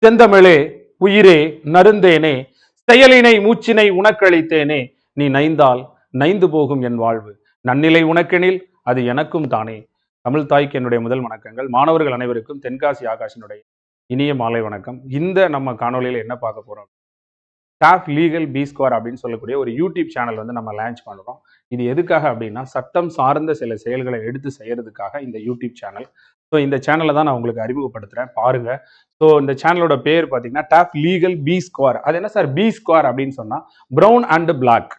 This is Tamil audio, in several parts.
செந்தமிழே உயிரே நருந்தேனே செயலினை மூச்சினை உனக்களித்தேனே நீ நைந்தால் நைந்து போகும் என் வாழ்வு நன்னிலை உனக்கெனில் அது எனக்கும் தானே. தமிழ் தாய்க்கு என்னுடைய முதல் வணக்கங்கள். மாணவர்கள் அனைவருக்கும் தென்காசி ஆகாஷினுடைய இனிய மாலை வணக்கம். இந்த நம்ம காணொலியில் என்ன பார்க்க போறோம், டாப் லீகல் பி ஸ்கொயர் அப்படின்னு சொல்லக்கூடிய ஒரு யூடியூப் சேனல் வந்து நம்ம லான்ச் பண்ணுறோம். இது எதுக்காக அப்படின்னா, சட்டம் சார்ந்த சில செயல்களை எடுத்து செய்யறதுக்காக இந்த யூடியூப் சேனல். ஸோ இந்த சேனலை தான் நான் உங்களுக்கு அறிமுகப்படுத்துறேன், பாருங்க. ஸோ இந்த சேனலோட பேர் பார்த்தீங்கன்னா டாப் லீகல் பி ஸ்கொயர். அது என்ன சார் பி ஸ்கொயர் அப்படின்னு சொன்னா, ப்ரௌன் அண்ட் பிளாக்,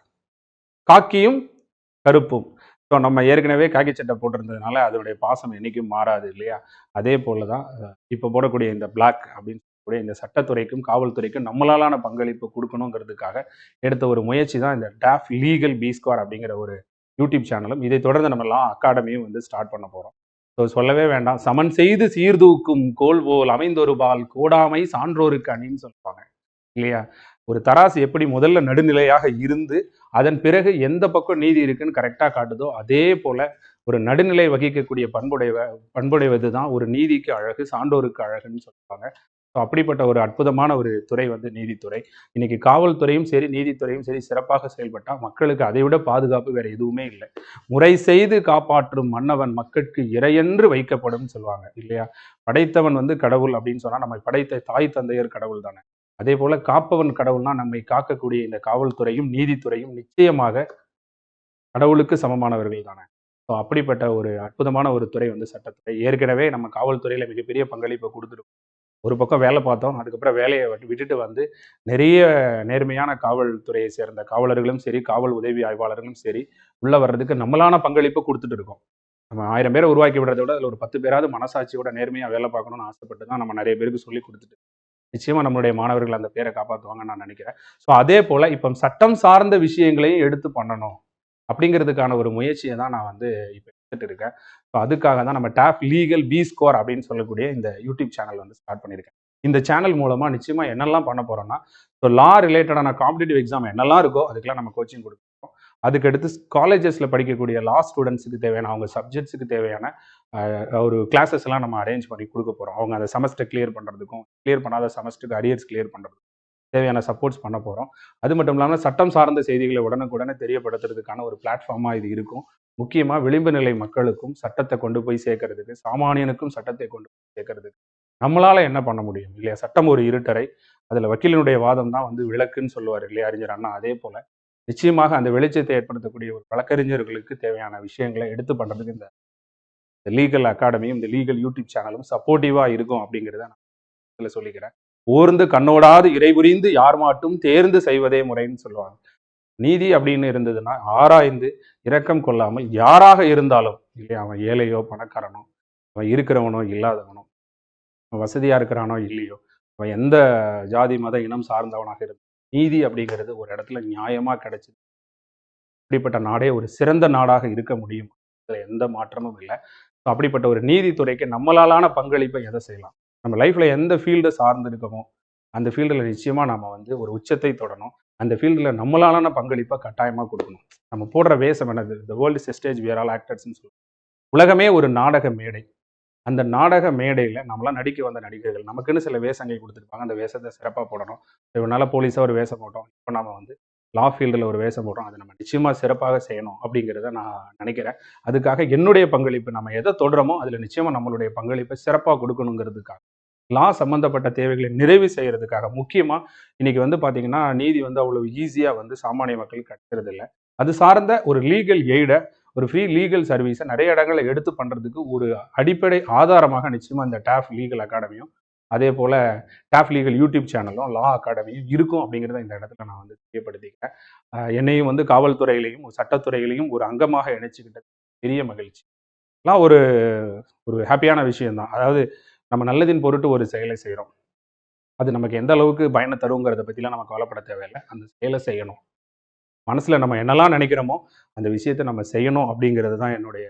காக்கியும் கருப்பும். ஸோ நம்ம ஏற்கனவே காக்கி சட்டை போட்டிருந்ததுனால அதோடைய பாசம் என்னைக்கும் மாறாது இல்லையா? அதே போல தான் இப்போ போடக்கூடிய இந்த பிளாக் அப்படின்னு சொல்லக்கூடிய இந்த சட்டத்துறைக்கும் காவல்துறைக்கும் நம்மளாலான பங்களிப்பு கொடுக்கணுங்கிறதுக்காக எடுத்த ஒரு முயற்சி தான் இந்த டாப் லீகல் பி ஸ்கொயர் அப்படிங்கிற ஒரு யூடியூப் சேனலும். இதை தொடர்ந்து நம்ம லா அகாடமியும் வந்து ஸ்டார்ட் பண்ண போகிறோம். ஸோ சொல்லவே வேண்டாம், சமன் செய்து சீர்தூக்கும் கோல் போல் அமைந்தொரு பால் கோடாமை சான்றோருக்கு அணின்னு சொல்லுவாங்க இல்லையா? ஒரு தராசு எப்படி முதல்ல நடுநிலையாக இருந்து அதன் பிறகு எந்த பக்கம் நீதி இருக்குன்னு கரெக்டா காட்டுதோ, அதே போல ஒரு நடுநிலை வகிக்கக்கூடிய பண்புடைவது தான் ஒரு நீதிக்கு அழகு, சான்றோருக்கு அழகுன்னு சொல்லுவாங்க. ஸோ அப்படிப்பட்ட ஒரு அற்புதமான ஒரு துறை வந்து நீதித்துறை. இன்னைக்கு காவல்துறையும் சரி, நீதித்துறையும் சரி சிறப்பாக செயல்பட்டா மக்களுக்கு அதை விட பாதுகாப்பு வேற எதுவுமே இல்லை. முறை செய்து காப்பாற்றும் மன்னவன் மக்களுக்கு இறையென்று வைக்கப்படும் சொல்லுவாங்க இல்லையா? படைத்தவன் வந்து கடவுள் அப்படின்னு சொன்னா, நம்ம படைத்த தாய் தந்தையர் கடவுள் தானே. அதே போல காப்பவன் கடவுள்னா நம்மை காக்கக்கூடிய இந்த காவல்துறையும் நீதித்துறையும் நிச்சயமாக கடவுளுக்கு சமமானவர்கள் தானே. ஸோ அப்படிப்பட்ட ஒரு அற்புதமான ஒரு துறை வந்து சட்டத்துறை. ஏற்கனவே நம்ம காவல்துறையில மிகப்பெரிய பங்களிப்பை கொடுத்துருக்கோம். ஒரு பக்கம் வேலை பார்த்தோம், அதுக்கப்புறம் வேலையை விட்டுட்டு வந்து நிறைய நேர்மையான காவல்துறையை சேர்ந்த காவலர்களும் சரி, காவல் உதவி ஆய்வாளர்களும் சரி, உள்ள வர்றதுக்கு நம்மளான பங்களிப்பை கொடுத்துட்டு இருக்கோம். நம்ம 1000 பேரை உருவாக்கி விடுறதை விட அதில் ஒரு 10 பேராவது மனசாட்சியோட நேர்மையாக வேலை பார்க்கணும்னு ஆசைப்பட்டு தான் நம்ம நிறைய பேருக்கு சொல்லி கொடுத்துட்டு நிச்சயமா நம்மளுடைய மாணவர்கள் அந்த பேரை காப்பாற்றுவாங்கன்னு நான் நினைக்கிறேன். ஸோ அதே போல இப்போ சட்டம் சார்ந்த விஷயங்களையும் எடுத்து பண்ணணும் அப்படிங்கிறதுக்கான ஒரு முயற்சியை தான் நான் வந்து இப்போ எடுத்துட்டு இருக்கேன். ஸோ அதுக்காக தான் நம்ம டாப் லீகல் பி ஸ்கோர் அப்படின்னு சொல்லக்கூடிய இந்த யூடியூப் சேனல் வந்து ஸ்டார்ட் பண்ணியிருக்கேன். இந்த சேனல் மூலமா நிச்சயமா என்னெல்லாம் பண்ண போறோம்னா, ஸோ லா ரிலேட்டடான காம்படிட்டிவ் எக்ஸாம் என்னெல்லாம் இருக்கோ அதுக்கெல்லாம் நம்ம கோச்சிங் கொடுக்குறோம். அதுக்கடுத்து காலேஜஸ்ல படிக்கக்கூடிய லா ஸ்டூடெண்ட்ஸுக்கு தேவையான அவங்க சப்ஜெக்ட்ஸுக்கு தேவையான ஒரு கிளாஸஸ் எல்லாம் நம்ம அரேஞ்ச் பண்ணி கொடுக்க போறோம். அவங்க அந்த செமஸ்டர் கிளியர் பண்றதுக்கும், கிளியர் பண்ணாத செமஸ்டருக்கு அரியர்ஸ் கிளியர் பண்றதுக்கும் தேவையான சப்போர்ட்ஸ் பண்ண போறோம். அது மட்டும் இல்லாமல் சட்டம் சார்ந்த செய்திகளை உடனுக்குடனே தெரியப்படுத்துறதுக்கான ஒரு பிளாட்ஃபார்மா இது இருக்கும். முக்கியமா விளிம்பு நிலை மக்களுக்கும் சட்டத்தை கொண்டு போய் சேர்க்கறதுக்கு, சாமானியனுக்கும் சட்டத்தை கொண்டு போய் சேர்க்கறதுக்கு நம்மளால என்ன பண்ண முடியும் இல்லையா? சட்டம் ஒரு இருட்டறை, அதுல வக்கீலினுடைய வாதம் தான் வந்து விளக்குன்னு சொல்லுவார் இல்லையா அறிஞர் அண்ணா. அதே போல நிச்சயமாக அந்த வெளிச்சத்தை ஏற்படுத்தக்கூடிய ஒரு வழக்கறிஞர்களுக்கு தேவையான விஷயங்களை எடுத்து பண்றதுக்கு இந்த லீகல் அகாடமியும் இந்த லீகல் யூடியூப் சேனலும் சப்போர்ட்டிவா இருக்கும் அப்படிங்கிறத நான் சொல்லிக்கிறேன். ஓர்ந்து கண்ணோடாது இறைபுரிந்து யார் மாட்டும் தேர்ந்து செய்வதே முறைன்னு சொல்லுவாங்க. நீதி அப்படின்னு இருந்ததுன்னா ஆராய்ந்து இரக்கம் கொள்ளாமல் யாராக இருந்தாலும் இல்லையா, அவன் ஏழையோ பணக்காரனோ, அவன் இருக்கிறவனோ இல்லாதவனோ, அவன் வசதியா இருக்கிறானோ இல்லையோ, அவன் எந்த ஜாதி மத இனம் சார்ந்தவனாக இருந்தான், நீதி அப்படிங்கிறது ஒரு இடத்துல நியாயமா கிடைச்சது அப்படிப்பட்ட நாடே ஒரு சிறந்த நாடாக இருக்க முடியும். அதுல எந்த மாற்றமும் இல்லை. அப்படிப்பட்ட ஒரு நீதித்துறைக்கு நம்மளாலான பங்களிப்பை எதை செய்யலாம், நம்ம லைஃப்ல எந்த ஃபீல்டை சார்ந்து இருக்கமோ அந்த ஃபீல்டில் நிச்சயமா நம்ம வந்து ஒரு உச்சத்தை தொடணும். அந்த ஃபீல்டில் நம்மளாலான பங்களிப்பை கட்டாயமாக கொடுக்கணும். நம்ம போடுற வேஷம் என்னது, the world is stage we are all ஆக்டர்ஸ்ன்னு சொல்லுவோம். உலகமே ஒரு நாடக மேடை. அந்த நாடக மேடையில் நம்மளாம் நடிக்க வந்த நடிகர்கள் நமக்குன்னு சில வேஷங்கள் கொடுத்துருப்பாங்க. அந்த வேஷத்தை சிறப்பாக போடணும். இவனால போலீஸாக ஒரு வேஷம் போட்டோம், இப்போ நம்ம வந்து லா ஃபீல்டில் ஒரு வேஷம் போடுறோம், அதை நம்ம நிச்சயமாக சிறப்பாக செய்யணும் அப்படிங்கிறத நான் நினைக்கிறேன். அதுக்காக என்னுடைய பங்களிப்பு, நம்ம எதை தொடுறோமோ அதில் நிச்சயமாக நம்மளுடைய பங்களிப்பை சிறப்பாக கொடுக்கணுங்கிறதுக்காக, லா சம்பந்தப்பட்ட தேவைகளை நிறைவு செய்யறதுக்காக, முக்கியமா இன்னைக்கு வந்து பாத்தீங்கன்னா நீதி வந்து அவ்வளவு ஈஸியா வந்து சாமானிய மக்கள் கிடைக்கிறது இல்லை. அது சார்ந்த ஒரு லீகல் எய்டை, ஒரு ஃப்ரீ லீகல் சர்வீஸை நிறைய இடங்களை எடுத்து பண்றதுக்கு ஒரு அடிப்படை ஆதாரமாக நிச்சயமா இந்த டாப் லீகல் அகாடமியும், அதே போல டாப் லீகல் யூடியூப் சேனலும் லா அகாடமியும் இருக்கும் அப்படிங்கிறத இந்த இடத்துல நான் வந்து தெரியப்படுத்திக்கிறேன். என்னையும் வந்து காவல்துறையிலையும் சட்டத்துறையிலையும் ஒரு அங்கமாக இணைச்சுக்கிட்டது பெரிய மகிழ்ச்சி. எல்லாம் ஒரு ஒரு ஹாப்பியான விஷயம் தான். அதாவது நம்ம நல்லதின் பொருட்டு ஒரு செயலை செய்கிறோம், அது நமக்கு எந்த அளவுக்கு பயனை தருங்கிறத பற்றிலாம் நம்ம கவலைப்பட தேவையில்லை. அந்த செயலை செய்யணும், மனசில் நம்ம என்னெல்லாம் நினைக்கிறோமோ அந்த விஷயத்தை நம்ம செய்யணும் அப்படிங்கிறது தான் என்னுடைய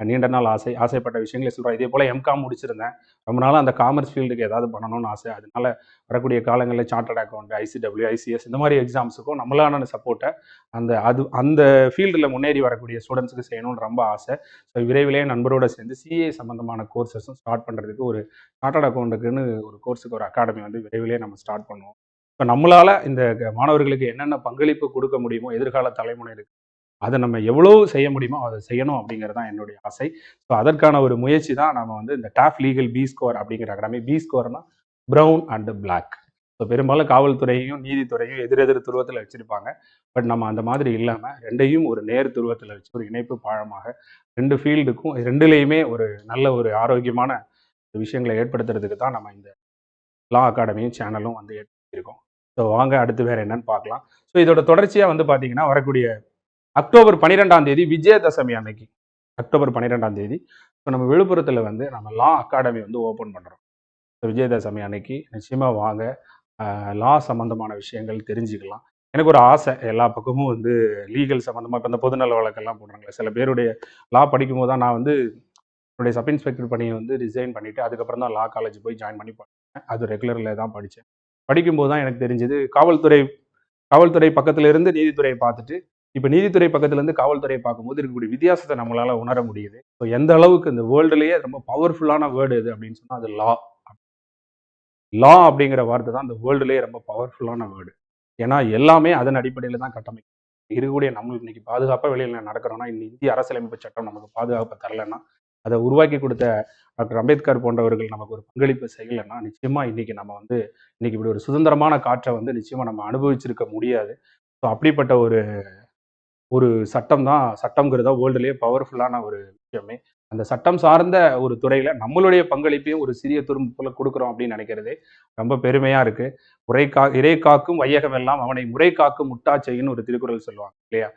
நீண்ட நாள் ஆசைப்பட்ட விஷயங்களை சொல்கிறோம். இதே போல் எம்காம் முடிச்சிருந்தேன். ரொம்ப நாளாக அந்த காமர்ஸ் ஃபீல்டுக்கு ஏதாவது பண்ணணும்னு ஆசை. அதனால வரக்கூடிய காலங்களில் சார்ட்டர்ட் அக்கௌண்ட், ஐசிடபிள்யூ, ஐசிஎஸ் இந்த மாதிரி எக்ஸாம்ஸுக்கும் நம்மளான சப்போர்ட்டை அந்த ஃபீல்டில் முன்னேறி வரக்கூடிய ஸ்டூடெண்ட்ஸுக்கு செய்யணும்னு ரொம்ப ஆசை. ஸோ விரைவிலே நண்பரோடு சேர்ந்து சிஏ சம்மந்தமான கோர்சஸும் ஸ்டார்ட் பண்ணுறதுக்கு ஒரு சார்ட்டர்ட் அக்கௌண்ட்டுக்குன்னு ஒரு கோர்ஸுக்கு ஒரு அகாடமி வந்து விரைவிலே நம்ம ஸ்டார்ட் பண்ணுவோம். இப்போ நம்மளால் இந்த மாணவர்களுக்கு என்னென்ன பங்களிப்பு கொடுக்க முடியுமோ எதிர்கால தலைமுறைக்கு அதை நம்ம எவ்வளோ செய்ய முடியுமோ அதை செய்யணும் அப்படிங்கிறது தான் என்னுடைய ஆசை. ஸோ அதற்கான ஒரு முயற்சி தான் நம்ம வந்து இந்த டாஃப் லீகல் பி ஸ்கோர் அப்படிங்கிற அகாடமி. பி ஸ்கோர்னா ப்ரௌன் அண்ட் பிளாக். ஸோ பெரும்பாலும் காவல்துறையையும் நீதித்துறையும் எதிரெதிர் துருவத்தில் வச்சுருப்பாங்க. பட் நம்ம அந்த மாதிரி இல்லாமல் ரெண்டையும் ஒரு நேர் துருவத்தில் வச்சு ஒரு இணைப்பு பாலமாக ரெண்டு ஃபீல்டுக்கும் ரெண்டுலேயுமே ஒரு நல்ல ஒரு ஆரோக்கியமான விஷயங்களை ஏற்படுத்துறதுக்கு தான் நம்ம இந்த லா அகாடமியும் சேனலும் வந்து ஏற்படுத்தியிருக்கோம். ஸோ வாங்க அடுத்து வேறு என்னன்னு பார்க்கலாம். ஸோ இதோட தொடர்ச்சியாக வந்து பார்த்தீங்கன்னா வரக்கூடிய அக்டோபர் 12ஆம் தேதி விஜயதசமி அன்னைக்கு, அக்டோபர் 12ஆம் தேதி இப்போ நம்ம விழுப்புரத்தில் வந்து நம்ம லா அகாடமி வந்து ஓப்பன் பண்ணுறோம். விஜயதசமி அன்னைக்கு நிச்சயமாக வாங்க, லா சம்மந்தமான விஷயங்கள் தெரிஞ்சுக்கலாம். எனக்கு ஒரு ஆசை, எல்லா பக்கமும் வந்து லீகல் சம்மந்தமாக இப்போ இந்த பொதுநல வழக்கெல்லாம் போடுறாங்களே, சில பேருடைய லா படிக்கும்போது தான் நான் வந்து என்னுடைய சப் இன்ஸ்பெக்டர் பணியை வந்து ரிசைன் பண்ணிவிட்டு அதுக்கப்புறம் தான் லா காலேஜ் போய் ஜாயின் பண்ணி படித்தேன். அது ரெகுலரில் தான் படித்தேன். படிக்கும்போது தான் எனக்கு தெரிஞ்சது காவல்துறை பக்கத்துல இருந்து நீதித்துறையை பார்த்துட்டு இப்போ நீதித்துறை பக்கத்துலேருந்து காவல்துறையை பார்க்கும்போது இருக்கக்கூடிய வித்தியாசத்தை நம்மளால் உணர முடியுது. ஸோ எந்த அளவுக்கு இந்த வேர்ல்டுலேயே ரொம்ப பவர்ஃபுல்லான வேர்டு எது அப்படின்னு சொன்னால் அது லா. லா அப்படிங்கிற வார்த்தை தான் இந்த வேர்ல்டுலேயே ரொம்ப பவர்ஃபுல்லான வேர்டு. ஏன்னா எல்லாமே அதன் அடிப்படையில் தான் கட்டமைக்கும். இருக்கக்கூடிய நம்மளுக்கு இன்னைக்கு பாதுகாப்பாக வெளியில் நடக்கிறோம்னா இந்த இந்திய அரசியலமைப்பு சட்டம் நமக்கு பாதுகாப்பை தரலைன்னா, அதை உருவாக்கி கொடுத்த டாக்டர் அம்பேத்கர் போன்றவர்கள் நமக்கு ஒரு பங்களிப்பு செய்யலைன்னா நிச்சயமா இன்னைக்கு நம்ம வந்து இன்னைக்கு இப்படி ஒரு சுதந்திரமான காற்றை வந்து நிச்சயமா நம்ம அனுபவிச்சிருக்க முடியாது. ஸோ அப்படிப்பட்ட ஒரு சட்டம்ங்கிறதா வேர்ல்டுலேயே பவர்ஃபுல்லான ஒரு விஷயமே. அந்த சட்டம் சார்ந்த ஒரு துறையில நம்மளுடைய பங்களிப்பையும் ஒரு சிறிய துரும்புல கொடுக்குறோம் அப்படின்னு நினைக்கிறதே ரொம்ப பெருமையா இருக்கு. இறை காக்கும் வையகம் எல்லாம் அவனை முறை காக்கும் முட்டாச்சைன்னு ஒரு திருக்குறள் சொல்லுவாங்க இல்லையா?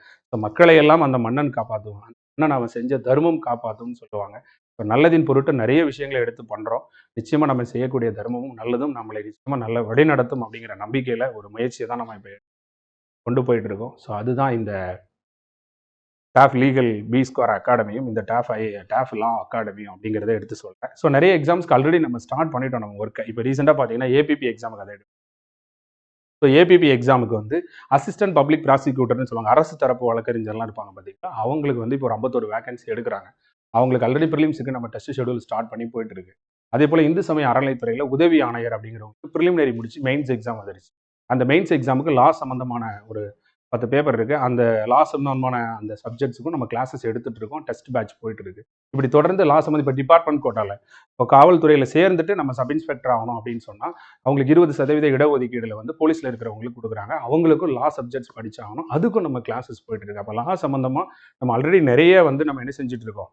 மக்களை எல்லாம் அந்த மன்னன் காப்பாற்றுவான், அந்த மன்னன் அவன் செஞ்ச தர்மம் காப்பாற்றும்னு சொல்லுவாங்க. இப்போ நல்லதின் பொருட்டு நிறைய விஷயங்களை எடுத்து பண்றோம். நிச்சயமா நம்ம செய்யக்கூடிய தர்மமும் நல்லதும் நம்மளை நிச்சயமா நல்ல வழி நடத்தும் அப்படிங்கிற நம்பிக்கையில ஒரு முயற்சியை தான் நம்ம இப்போ கொண்டு போயிட்டு இருக்கோம். ஸோ அதுதான் இந்த டாஃப் லீகல் பி ஸ்கோர் அகாடமியும் இந்த டாஃப் லா அகாடமியும் அப்படிங்கிறத எடுத்து சொல்கிறேன். ஸோ நிறைய எக்ஸாம்ஸ்க்கு ஆல்ரெடி நம்ம ஸ்டார்ட் பண்ணிட்டோம் நம்ம ஒர்க்கை. இப்போ ரீசெண்டாக பார்த்தீங்கன்னா ஏபிபி எக்ஸாமுக்கு அதை எடுக்கும். ஸோ ஏபிபி எக்ஸாமுக்கு வந்து அசிஸ்டன்ட் பப்ளிக் ப்ராசிக்யூட்டர்னு சொல்லுவாங்க. அரசு தரப்பு வழக்கறிஞர்லாம் இருப்பாங்க பார்த்தீங்கன்னா, அவங்களுக்கு வந்து இப்போ ஒரு 51 வேகன்சி எடுக்கிறாங்க. அவங்களுக்கு ஆல்ரெடி ப்ரிலிம்ஸுக்கு நம்ம டெஸ்ட் ஷெடியூல் ஸ்டார்ட் பண்ணி போயிட்டு இருக்கு. அதே போல் இந்து சமய அறநிலைத்துறையில் உதவி ஆணையர் அப்படிங்கிறவங்களுக்கு ப்ரிலிமினரி முடிச்சு மெயின்ஸ் எக்ஸாம் வந்துருச்சு. அந்த மெயின்ஸ் எக்ஸாமுக்கு லா சம்மந்தமான ஒரு 10 பேப்பர் இருக்கு. அந்த லா சம்பந்தமான அந்த சப்ஜெக்ட்ஸுக்கும் நம்ம கிளாஸஸ் எடுத்துட்டு இருக்கோம். டெஸ்ட் பேட்ச் போயிட்டு இருக்கு. இப்படி தொடர்ந்து லா சம்பந்தம் இப்போ டிபார்ட்மெண்ட் கோட்டால இப்போ காவல்துறையில் சேர்ந்துட்டு நம்ம சப் இன்ஸ்பெக்டர் ஆகணும் அப்படின்னு சொன்னால் அவங்களுக்கு 20% இடஒதுக்கீடுல வந்து போலீஸில் இருக்கிறவங்களுக்கு கொடுக்குறாங்க. அவங்களுக்கும் லா சப்ஜெக்ட்ஸ் படிச்சாகணும். அதுக்கும் நம்ம கிளாஸஸ் போயிட்டு இருக்கு. அப்போ லா சம்பந்தமாக நம்ம ஆல்ரெடி நிறைய வந்து நம்ம என்ன செஞ்சுட்டு இருக்கோம்,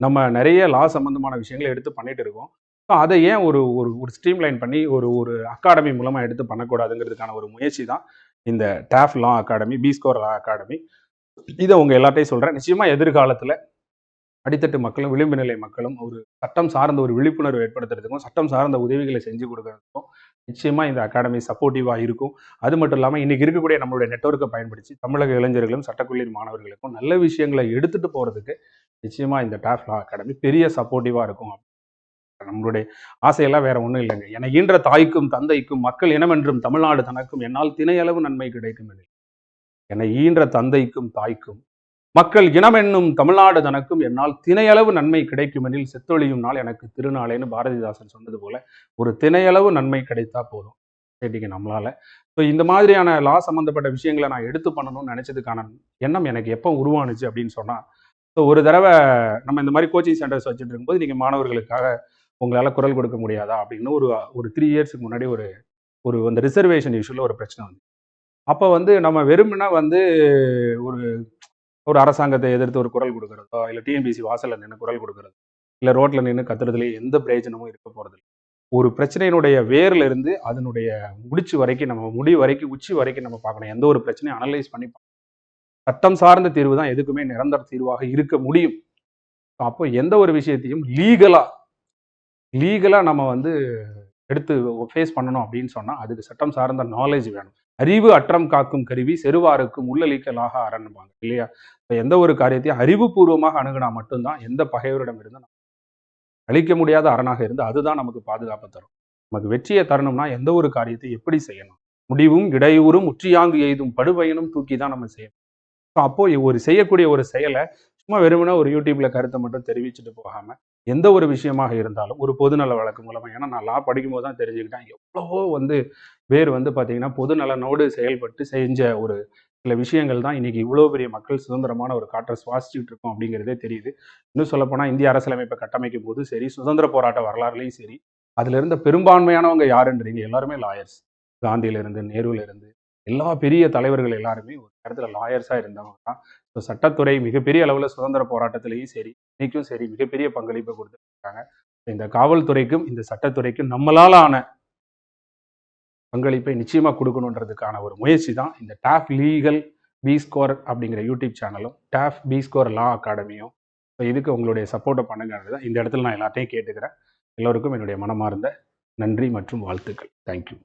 நம்ம நிறைய லா சம்பந்தமான விஷயங்களை எடுத்து பண்ணிட்டு இருக்கோம். ஸோ அதை ஏன் ஒரு ஒரு ஸ்ட்ரீம் லைன் பண்ணி ஒரு அகாடமி மூலமாக எடுத்து பண்ணக்கூடாதுங்கிறதுக்கான ஒரு முயற்சி தான் இந்த டாஃப் law academy, B score law academy. இதை உங்க எல்லாத்தையும் சொல்றேன். நிச்சயமா எதிர்காலத்தில் அடித்தட்டு மக்களும் விளிம்பு நிலை மக்களும் ஒரு சட்டம் சார்ந்த ஒரு விழிப்புணர்வு ஏற்படுத்துறதுக்கும் சட்டம் சார்ந்த உதவிகளை செஞ்சு கொடுக்கறதுக்கும் நிச்சயமா இந்த அகாடமி சப்போர்ட்டிவா இருக்கும். அது மட்டும் இல்லாமல் இன்னைக்கு இருக்கக்கூடிய நம்மளுடைய நெட்வொர்க்கை பயன்படுத்தி தமிழக இளைஞர்களும் சட்டக்கல்லூரி மாணவர்களுக்கும் நல்ல விஷயங்களை எடுத்துட்டு போறதுக்கு நிச்சயமா இந்த டாஃப் லா அகாடமி பெரிய சப்போர்ட்டிவா இருக்கும். நம்மளுடைய ஆசையெல்லாம் வேற ஒன்றும் இல்லைங்க. என ஈன்ற தாய்க்கும் தந்தைக்கும் மக்கள் இனமென்றும் தமிழ்நாடு தனக்கும் என்னால் திணையளவு நன்மை கிடைக்கும் என என ஈன்ற தந்தைக்கும் தாய்க்கும் மக்கள் இனமென்னும் தமிழ்நாடு தனக்கும் என்னால் திணையளவு நன்மை கிடைக்கும் எனில் செத்தொழியும் நாள் எனக்கு திருநாளேன்னு பாரதிதாசன் சொன்னது போல ஒரு திணையளவு நன்மை கிடைத்தா போதும் சரிங்க நம்மளால. ஸோ இந்த மாதிரியான லா சம்மந்தப்பட்ட விஷயங்களை நான் எடுத்து பண்ணணும்னு நினைச்சதுக்கான எண்ணம் எனக்கு எப்போ உருவானுச்சு அப்படின்னு சொன்னா, ஸோ ஒரு தடவை நம்ம இந்த மாதிரி கோச்சிங் சென்டர்ஸ் வச்சுட்டு இருக்கும்போது நீங்கள் மாணவர்களுக்காக உங்களால் குரல் கொடுக்க முடியாதா அப்படின்னு ஒரு 3 இயர்ஸுக்கு முன்னாடி ஒரு அந்த ரிசர்வேஷன் இஷ்யூவில் ஒரு பிரச்சனை வந்து அப்போ வந்து நம்ம வெறும்னா வந்து ஒரு ஒரு அரசாங்கத்தை எதிர்த்து ஒரு குரல் கொடுக்கறதோ இல்லை டிஎன்பிசி வாசலில் நின்று குரல் கொடுக்கறதோ இல்லை ரோட்டில் நின்று கத்துறதுலேயே எந்த பிரயோஜனமும் இருக்க போகிறது இல்லை. ஒரு பிரச்சனையினுடைய வேர்ல இருந்து அதனுடைய முடிச்சு வரைக்கும் நம்ம வரைக்கும் உச்சி வரைக்கும் நம்ம பார்க்கணும். எந்த ஒரு பிரச்சனையும் அனலைஸ் பண்ணி சட்டம் சார்ந்த தீர்வு தான் எதுக்குமே நிரந்தர தீர்வாக இருக்க முடியும். அப்போ எந்த ஒரு விஷயத்தையும் லீகலா நம்ம வந்து எடுத்து ஃபேஸ் பண்ணணும் அப்படின்னு சொன்னால் அதுக்கு சட்டம் சார்ந்த நாலேஜ் வேணும். அறிவு அற்றம் காக்கும் கருவி செருவாருக்கும் உள்ளளிக்கலாக அரண்பாங்க இல்லையா? இப்ப எந்த ஒரு காரியத்தையும் அறிவுபூர்வமாக அணுகுனா மட்டும்தான் எந்த பகைவரிடம் இருந்து அழிக்க முடியாத அரணாக இருந்து அதுதான் நமக்கு பாதுகாப்பு தரும். நமக்கு வெற்றியை தரணும்னா எந்த ஒரு காரியத்தை எப்படி செய்யணும், முடிவும் இடையூறும் உற்றியாங்கு எய்தும் படுபயனும் தூக்கி தான் நம்ம செய்யணும். அப்போ ஒரு செய்யக்கூடிய ஒரு செயலை சும்மா வெறுமனே ஒரு யூடியூப்ல கருத்தை மட்டும் தெரிவிச்சுட்டு போகாம எந்த ஒரு விஷயமாக இருந்தாலும் ஒரு பொதுநல வழக்கு மூலமா, ஏன்னா நான் லா படிக்கும் போது தான் தெரிஞ்சுக்கிட்டேன் எவ்வளவோ பேர் பார்த்தீங்கன்னா பொது நலனோடு செயல்பட்டு செஞ்ச ஒரு சில விஷயங்கள் தான் இன்னைக்கு இவ்வளோ பெரிய மக்கள் சுதந்திரமான ஒரு காற்றை சுவாசிச்சுட்டு இருக்கோம் அப்படிங்கிறதே தெரியுது. இன்னும் சொல்லப்போனால் இந்திய அரசியலமைப்பை கட்டமைக்கும் போது சரி, சுதந்திர போராட்ட வரலாறுலையும் சரி, அதுல இருந்த பெரும்பான்மையானவங்க யாருன்றீங்க? எல்லாருமே லாயர்ஸ். காந்தியில இருந்து, நேருல இருந்து, எல்லா பெரிய தலைவர்கள் எல்லாருமே ஒரு இடத்துல லாயர்ஸா இருந்தவங்க தான். ஸோ சட்டத்துறை மிகப்பெரிய அளவில் சுதந்திர போராட்டத்திலையும் சரி, இன்னைக்கும் சரி மிகப்பெரிய பங்களிப்பை கொடுத்துருக்காங்க. இந்த காவல்துறைக்கும் இந்த சட்டத்துறைக்கும் நம்மளால ஆன பங்களிப்பை நிச்சயமா கொடுக்கணுன்றதுக்கான ஒரு முயற்சி தான் இந்த டாஃப் லீகல் பி ஸ்கோர் அப்படிங்கிற யூடியூப் சேனலும் டாஃப் பி ஸ்கோர் லா அகாடமியும். ஸோ இதுக்கு உங்களுடைய சப்போர்ட்டை பண்ணுங்கிறது தான் இந்த இடத்துல நான் எல்லாத்தையும் கேட்டுக்கிறேன். எல்லோருக்கும் என்னுடைய மனமார்ந்த நன்றி மற்றும் வாழ்த்துக்கள். தேங்க்யூ.